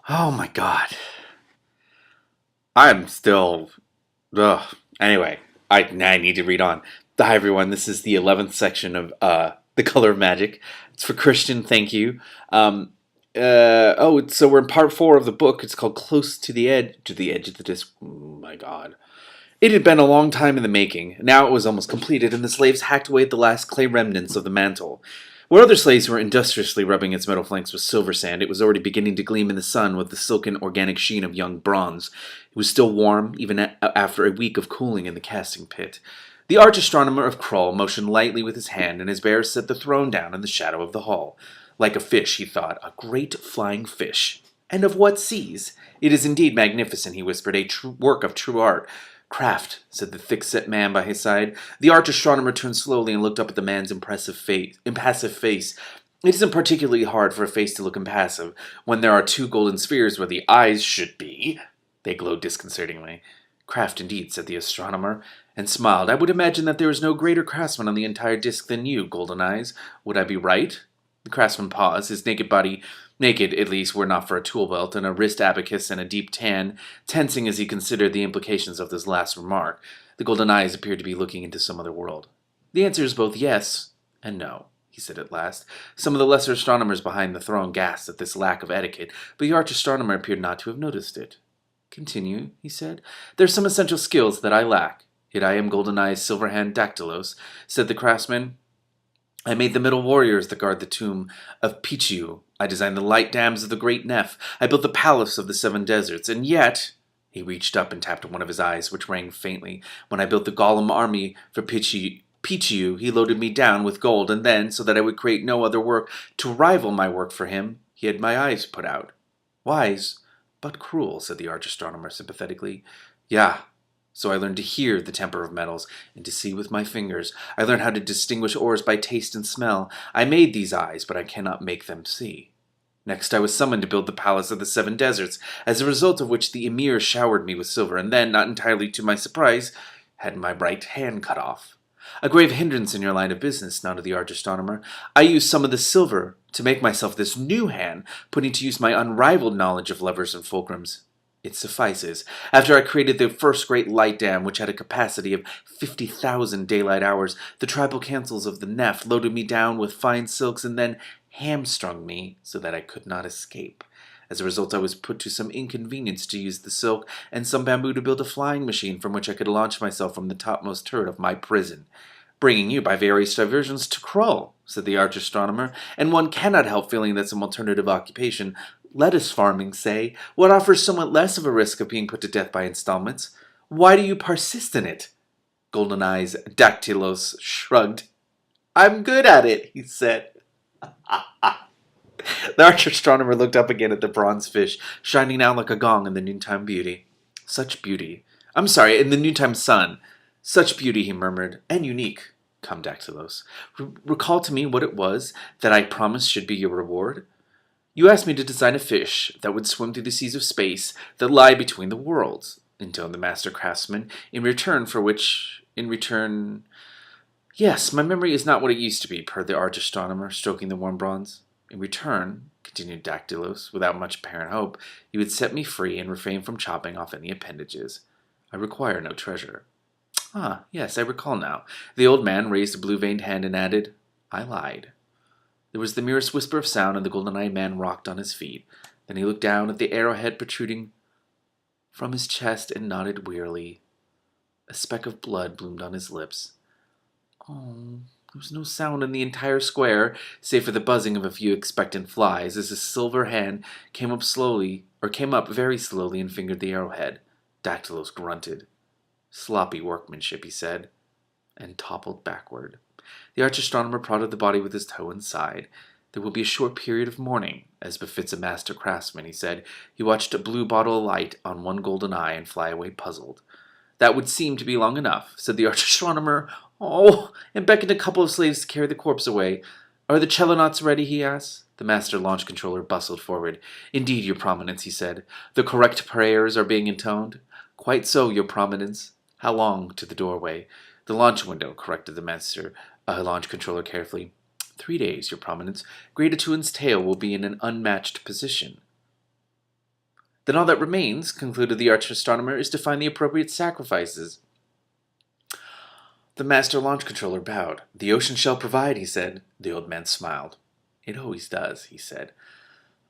Oh my god. I'm still. Ugh. Anyway, I need to read on. Hi, everyone. This is the 11th section of The Color of Magic. It's for Christian, thank you. So we're in part 4 of the book. It's called Close to the Edge of the Disc. Oh my god. It had been a long time in the making. Now it was almost completed, and the slaves hacked away at the last clay remnants of the mantle. Where other slaves were industriously rubbing its metal flanks with silver sand, it was already beginning to gleam in the sun with the silken organic sheen of young bronze. It was still warm, even after a week of cooling in the casting pit. The arch astronomer of Krull motioned lightly with his hand, and his bear set the throne down in the shadow of the hall. Like a fish, he thought, a great flying fish. And of what seas? It is indeed magnificent, he whispered, a work of true art. Craft, said the thick-set man by his side. The arch astronomer turned slowly and looked up at the man's impassive face. It isn't particularly hard for a face to look impassive when there are two golden spheres where the eyes should be. They glowed disconcertingly. Craft indeed, said the astronomer, and smiled. I would imagine that there is no greater craftsman on the entire disk than you, Golden Eyes. Would I be right? The craftsman paused, his naked body, naked at least were not for a tool belt, and a wrist abacus and a deep tan, tensing as he considered the implications of this last remark. The golden eyes appeared to be looking into some other world. The answer is both yes and no, he said at last. Some of the lesser astronomers behind the throne gasped at this lack of etiquette, but the arch astronomer appeared not to have noticed it. Continue, he said. There are some essential skills that I lack. Yet I am Golden Eye's silver-hand Dactylos, said the craftsman. I made the middle warriors that guard the tomb of Pichiu. I designed the light dams of the great Neph. I built the palace of the seven deserts. And yet, he reached up and tapped one of his eyes, which rang faintly. When I built the golem army for Pichiu, he loaded me down with gold, and then, so that I would create no other work to rival my work for him, he had my eyes put out. Wise, but cruel, said the arch astronomer sympathetically. Yeah. So I learned to hear the temper of metals, and to see with my fingers. I learned how to distinguish ores by taste and smell. I made these eyes, but I cannot make them see. Next I was summoned to build the palace of the seven deserts, as a result of which the emir showered me with silver, and then, not entirely to my surprise, had my right hand cut off. A grave hindrance in your line of business, nodded the arch astronomer. I used some of the silver to make myself this new hand, putting to use my unrivaled knowledge of levers and fulcrums. It suffices. After I created the first great light dam, which had a capacity of 50,000 daylight hours, the tribal councils of the Neph loaded me down with fine silks and then hamstrung me so that I could not escape. As a result, I was put to some inconvenience to use the silk and some bamboo to build a flying machine from which I could launch myself from the topmost turret of my prison. Bringing you by various diversions to Krull, said the arch astronomer, and one cannot help feeling that some alternative occupation, lettuce farming, say, what offers somewhat less of a risk of being put to death by installments. Why do you persist in it? Golden Eyes Dactylos shrugged. I'm good at it, he said. The arch astronomer looked up again at the bronze fish, shining now like a gong in the noontime beauty. Such beauty. I'm sorry, in the noontime sun. Such beauty, he murmured, and unique. Come, Dactylos. Recall to me what it was that I promised should be your reward. You asked me to design a fish that would swim through the seas of space that lie between the worlds, intoned the master craftsman, in return. Yes, my memory is not what it used to be, purred the arch astronomer, stroking the warm bronze. In return, continued Dactylos, without much apparent hope, you would set me free and refrain from chopping off any appendages. I require no treasure. Ah, yes, I recall now. The old man raised a blue-veined hand and added, I lied. There was the merest whisper of sound, and the golden-eyed man rocked on his feet. Then he looked down at the arrowhead protruding from his chest and nodded wearily. A speck of blood bloomed on his lips. Oh, there was no sound in the entire square, save for the buzzing of a few expectant flies, as his silver hand came up very slowly and fingered the arrowhead. Dactylos grunted. Sloppy workmanship, he said, and toppled backward. The arch astronomer prodded the body with his toe and sighed. There will be a short period of mourning, as befits a master craftsman, he said. He watched a blue bottle alight on one golden eye and fly away puzzled. That would seem to be long enough, said the arch astronomer. Oh, and beckoned a couple of slaves to carry the corpse away. Are the chelonauts ready, he asked. The master launch controller bustled forward. Indeed, your prominence, he said. The correct prayers are being intoned. Quite so, your prominence. How long to the doorway? The launch window, corrected the master launch controller carefully. 3 days, your prominence. Great Atuan's tail will be in an unmatched position. Then all that remains, concluded the arch astronomer, is to find the appropriate sacrifices. The master launch controller bowed. The ocean shall provide, he said. The old man smiled. It always does, he said.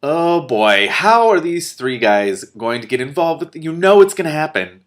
Oh boy, how are these three guys going to get involved with You know it's going to happen.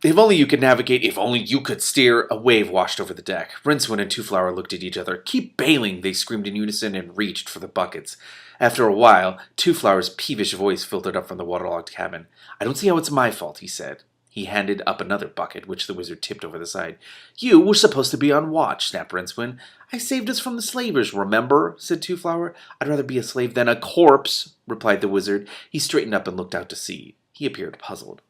If only you could navigate, if only you could steer, a wave washed over the deck. Rincewind and Two Flower looked at each other. Keep bailing, they screamed in unison and reached for the buckets. After a while, Two Flower's peevish voice filtered up from the waterlogged cabin. I don't see how it's my fault, he said. He handed up another bucket, which the wizard tipped over the side. You were supposed to be on watch, snapped Rincewind. I saved us from the slavers, remember? Said Two Flower. I'd rather be a slave than a corpse, replied the wizard. He straightened up and looked out to sea. He appeared puzzled.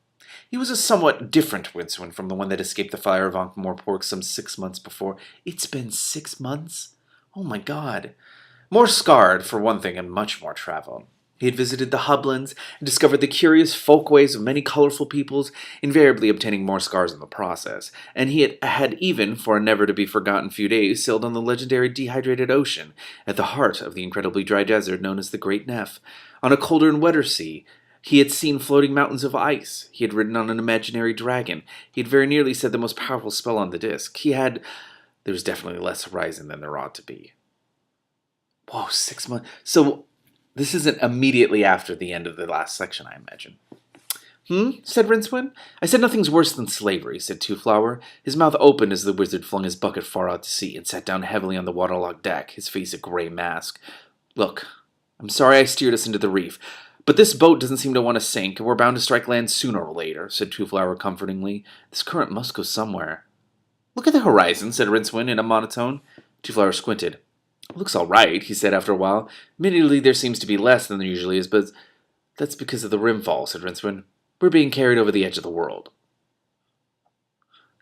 He was a somewhat different Rincewind from the one that escaped the fire of Ankh-Morpork some 6 months before. It's been 6 months? Oh my God. More scarred, for one thing, and much more traveled. He had visited the Hublands and discovered the curious folkways of many colorful peoples, invariably obtaining more scars in the process. And he had even, for a never-to-be-forgotten few days, sailed on the legendary dehydrated ocean, at the heart of the incredibly dry desert known as the Great Neff. On a colder and wetter sea, he had seen floating mountains of ice. He had ridden on an imaginary dragon. He had very nearly said the most powerful spell on the disc. There was definitely less horizon than there ought to be. Whoa, 6 months. So, this isn't immediately after the end of the last section, I imagine. Said Rincewind. I said nothing's worse than slavery, said Two Flower. His mouth opened as the wizard flung his bucket far out to sea and sat down heavily on the waterlogged deck, his face a gray mask. Look, I'm sorry I steered us into the reef, but this boat doesn't seem to want to sink, and we're bound to strike land sooner or later, said Two Flower comfortingly. This current must go somewhere. Look at the horizon, said Rincewind in a monotone. Two Flower squinted. Looks all right, he said after a while. Admittedly, there seems to be less than there usually is, but that's because of the rimfall, said Rincewind. We're being carried over the edge of the world.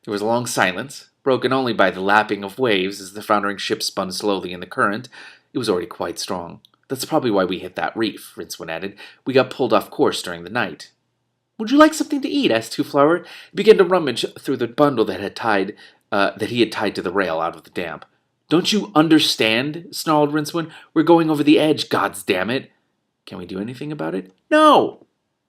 There was a long silence, broken only by the lapping of waves as the foundering ship spun slowly in the current. It was already quite strong. That's probably why we hit that reef, Rincewind added. We got pulled off course during the night. Would you like something to eat? Asked Two Flower. He began to rummage through the bundle that he had tied to the rail out of the damp. Don't you understand? Snarled Rincewind. We're going over the edge, gods damn it. Can we do anything about it? No.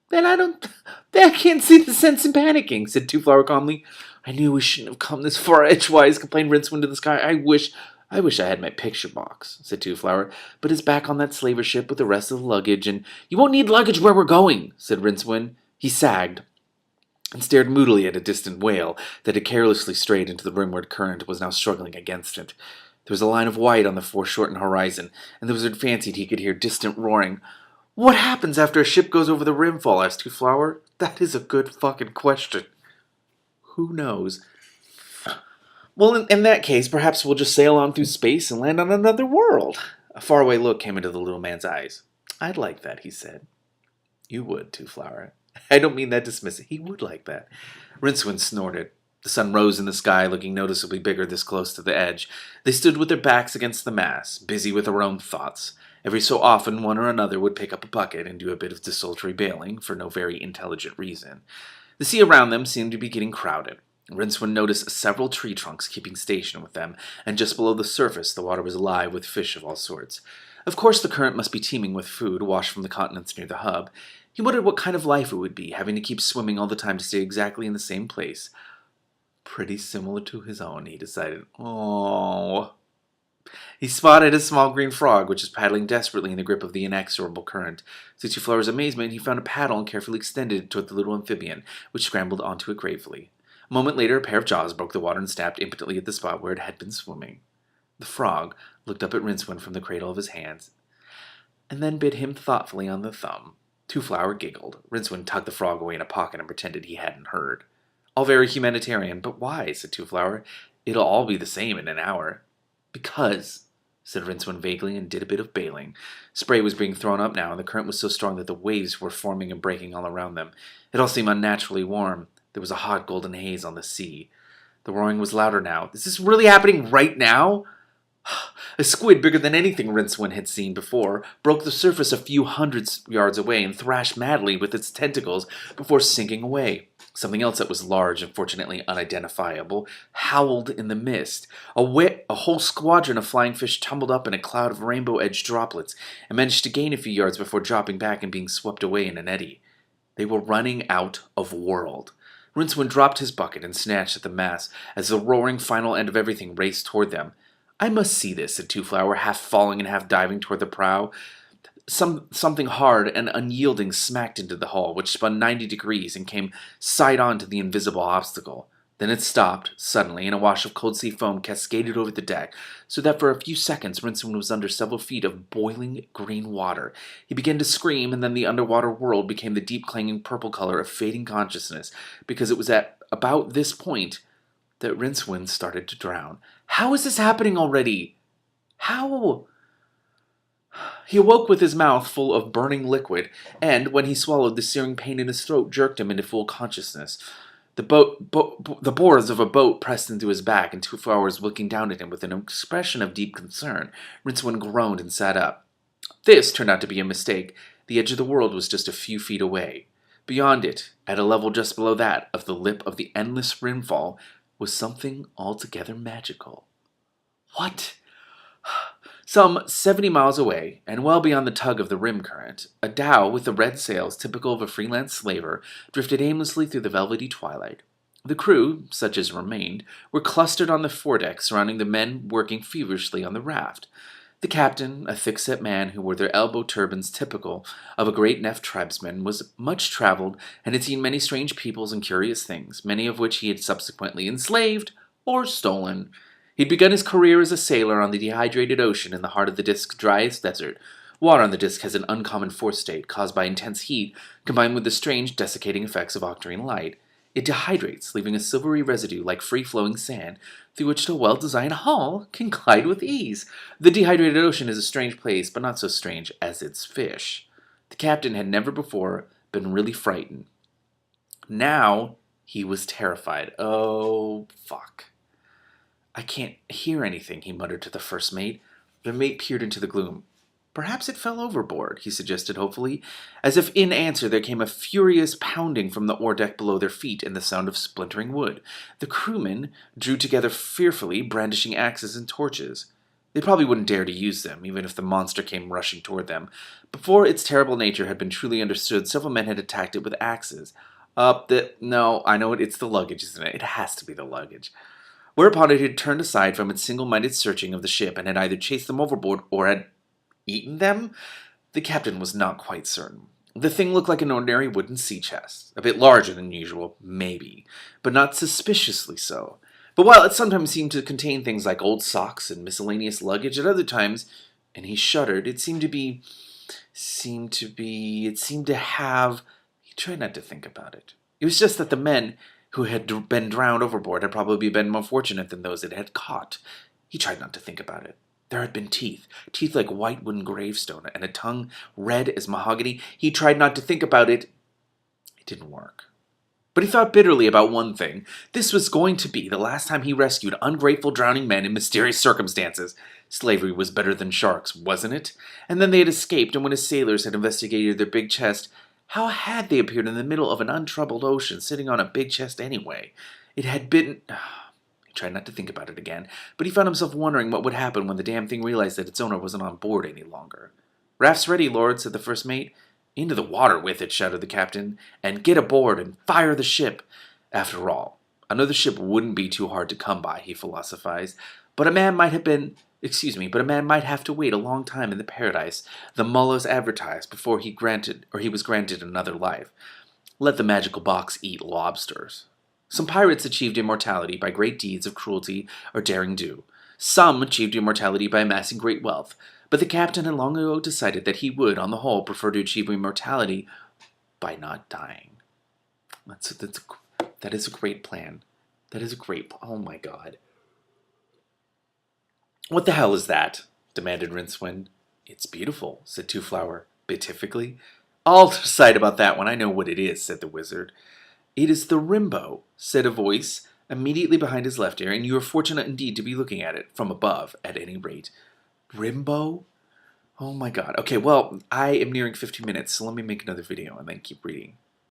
Then I can't see the sense in panicking, said Two Flower calmly. I knew we shouldn't have come this far edgewise, complained Rincewind to the sky. I wish I had my picture box, said Two Flower, but it's back on that slaver ship with the rest of the luggage, and you won't need luggage where we're going, said Rincewind. He sagged and stared moodily at a distant whale that had carelessly strayed into the rimward current and was now struggling against it. There was a line of white on the foreshortened horizon, and the wizard fancied he could hear distant roaring. What happens after a ship goes over the rimfall? Asked Two Flower. That is a good fucking question. Who knows? Well, in that case, perhaps we'll just sail on through space and land on another world. A faraway look came into the little man's eyes. I'd like that, he said. You would, Two Flower. I don't mean that dismissive. He would like that. Rincewind snorted. The sun rose in the sky, looking noticeably bigger this close to the edge. They stood with their backs against the mast, busy with their own thoughts. Every so often, one or another would pick up a bucket and do a bit of desultory bailing, for no very intelligent reason. The sea around them seemed to be getting crowded. Rincewind noticed several tree trunks keeping station with them, and just below the surface the water was alive with fish of all sorts. Of course the current must be teeming with food washed from the continents near the hub. He wondered what kind of life it would be, having to keep swimming all the time to stay exactly in the same place. Pretty similar to his own, he decided. Oh. He spotted a small green frog, which was paddling desperately in the grip of the inexorable current. To Two Flower's amazement, he found a paddle and carefully extended it toward the little amphibian, which scrambled onto it gratefully. A moment later, a pair of jaws broke the water and snapped impotently at the spot where it had been swimming. The frog looked up at Rincewind from the cradle of his hands, and then bit him thoughtfully on the thumb. Two Flower giggled. Rincewind tucked the frog away in a pocket and pretended he hadn't heard. All very humanitarian, but why? Said Two Flower. It'll all be the same in an hour. Because, said Rincewind vaguely, and did a bit of bailing. Spray was being thrown up now, and the current was so strong that the waves were forming and breaking all around them. It all seemed unnaturally warm. There was a hot golden haze on the sea. The roaring was louder now. Is this really happening right now? A squid bigger than anything Rincewind had seen before broke the surface a few hundred yards away and thrashed madly with its tentacles before sinking away. Something else that was large and fortunately unidentifiable howled in the mist. A whole squadron of flying fish tumbled up in a cloud of rainbow-edged droplets and managed to gain a few yards before dropping back and being swept away in an eddy. They were running out of world. Rincewind dropped his bucket and snatched at the mass as the roaring final end of everything raced toward them. "I must see this," said Two-Flower, half falling and half diving toward the prow. Something hard and unyielding smacked into the hull, which spun 90 degrees and came side on to the invisible obstacle. Then it stopped, suddenly, and a wash of cold sea foam cascaded over the deck, so that for a few seconds Rincewind was under several feet of boiling green water. He began to scream, and then the underwater world became the deep clanging purple color of fading consciousness, because it was at about this point that Rincewind started to drown. How is this happening already? How? He awoke with his mouth full of burning liquid, and, when he swallowed, the searing pain in his throat jerked him into full consciousness. The boards of a boat pressed into his back, and Two-Flower was looking down at him with an expression of deep concern. Rincewind groaned and sat up. This turned out to be a mistake. The edge of the world was just a few feet away. Beyond it, at a level just below that of the lip of the endless rimfall, was something altogether magical. What? Some 70 miles away, and well beyond the tug of the rim current, a dhow with the red sails typical of a freelance slaver drifted aimlessly through the velvety twilight. The crew, such as remained, were clustered on the foredeck surrounding the men working feverishly on the raft. The captain, a thick-set man who wore their elbow turbans typical of a great Neff tribesman, was much traveled and had seen many strange peoples and curious things, many of which he had subsequently enslaved or stolen. He'd begun his career as a sailor on the dehydrated ocean in the heart of the disk's driest desert. Water on the disk has an uncommon force state caused by intense heat, combined with the strange desiccating effects of octarine light. It dehydrates, leaving a silvery residue like free-flowing sand, through which a well-designed hull can glide with ease. The dehydrated ocean is a strange place, but not so strange as its fish. The captain had never before been really frightened. Now he was terrified. Oh, fuck. "I can't hear anything," he muttered to the first mate. The mate peered into the gloom. "Perhaps it fell overboard," he suggested hopefully. As if in answer there came a furious pounding from the ore deck below their feet and the sound of splintering wood. The crewmen drew together fearfully, brandishing axes and torches. They probably wouldn't dare to use them, even if the monster came rushing toward them. Before its terrible nature had been truly understood, several men had attacked it with axes. No, I know it. It's the luggage, isn't it? It has to be the luggage. Whereupon it had turned aside from its single-minded searching of the ship and had either chased them overboard or had eaten them? The captain was not quite certain. The thing looked like an ordinary wooden sea chest. A bit larger than usual, maybe, but not suspiciously so. But while it sometimes seemed to contain things like old socks and miscellaneous luggage, at other times, and he shuddered, it seemed to have... He tried not to think about it. It was just that the men who had been drowned overboard had probably been more fortunate than those it had caught. He tried not to think about it. There had been teeth like white wooden gravestone, and a tongue red as mahogany. He tried not to think about it. It didn't work. But he thought bitterly about one thing. This was going to be the last time he rescued ungrateful drowning men in mysterious circumstances. Slavery was better than sharks, wasn't it? And then they had escaped, and when his sailors had investigated their big chest, how had they appeared in the middle of an untroubled ocean, sitting on a big chest anyway? It had been... He tried not to think about it again, but he found himself wondering what would happen when the damn thing realized that its owner wasn't on board any longer. "Raft's ready, Lord," said the first mate. "Into the water with it," shouted the captain, "and get aboard and fire the ship." After all, another ship wouldn't be too hard to come by, he philosophized, but a man might have to wait a long time in the paradise the mullahs advertised before he was granted another life. Let the magical box eat lobsters. Some pirates achieved immortality by great deeds of cruelty or daring do. Some achieved immortality by amassing great wealth, but the captain had long ago decided that he would, on the whole, prefer to achieve immortality by not dying. That is a great plan. Oh my god. "What the hell is that?" demanded Rincewind. "It's beautiful," said Two-Flower, beatifically. "I'll decide about that when I know what it is," said the wizard. "It is the Rimbo," said a voice immediately behind his left ear, "and you are fortunate indeed to be looking at it, from above, at any rate." Rimbo? Oh my god. Okay, well, I am nearing 15 minutes, so let me make another video and then keep reading.